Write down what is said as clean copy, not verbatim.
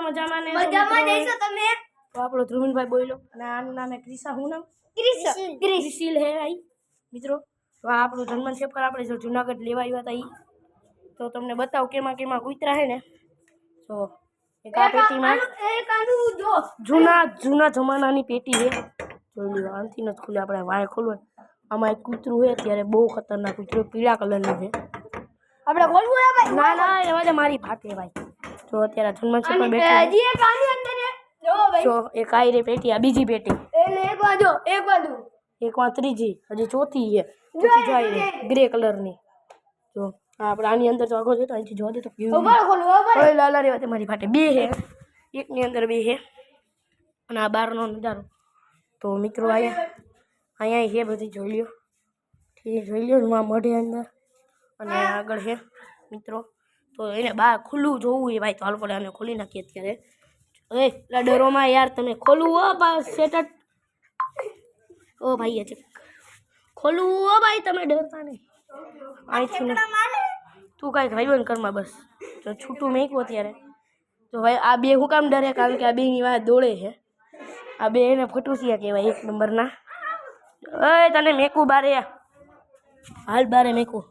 મજામાં ને મજામાં જઈશો તમે? તો આપણો ધ્રુવીનભાઈ બોલ્યો અને આનું નામ ક્રિશા. હું નામ? ક્રિશિલ હે ભાઈ મિત્રો. તો આ આપણું જન્મ છે પર આપણે જો જુનાગઢ લેવા આવ્યા હતા તો તમને બતાવું કેમાં કેમાં કૂતરા હે ને. તો એક આ પેટીમાં જૂના જમાનાની પેટી છે. જોઈ લો આનથી નથી ખુલે, આપણે વાય ખોલવું. આમાં એક કૂતરું છે અત્યારે, બહુ ખતરનાક કૂતરું, પીળા કલરનું છે. આપણે બોલવું હે ભાઈ? ના એવા મારી ફાટે ભાઈ. જો અત્યારે જન્મ છે પર બેઠી હજી એક આની અંદર છે. જો ભાઈ જો એક આઈ રે પેટી, આ બીજી પેટી, એને એક બાજુ એક વા ત્રીજી, હજી ચોથી છે. ચોથી જાય રે ગ્રે કલરની. જો આપણે આની અંદર તો આગળ જતો અહીંથી જોવા દે તો કેવું લાલા રેવા તે મારી ફાટે. બે છે, એકની અંદર બે છે. અને આ બહારનો નજારો તો મિત્રો અહીંયા છે બધી. જોઈ લ્યો, ઠીક જોઈ લ્યો માં મઢે અંદર અને આગળ છે મિત્રો. તો એને બહાર ખુલ્લું જોવું એ ભાઈ. તો હાલ પડે આને ખોલી નાખીએ અત્યારે. એ ડરોમાં યાર તમે ખોલવું હો સેટ. ઓ ભાઈ છે ખોલવું હો ભાઈ, તમે ડરતા નહીં. અહીંથી તું કાંઈક ભાઈબંધ કરમાં બસ. તો છૂટું મેંકવું અત્યારે. તો ભાઈ આ બે હું કામ ડરે? કારણ કે આ બેની વાત દોડે છે. આ બે એને ફટુસિયા કહેવાય, એક નંબરના. એ તને મેકું બારે, હાલ બારે મેકું.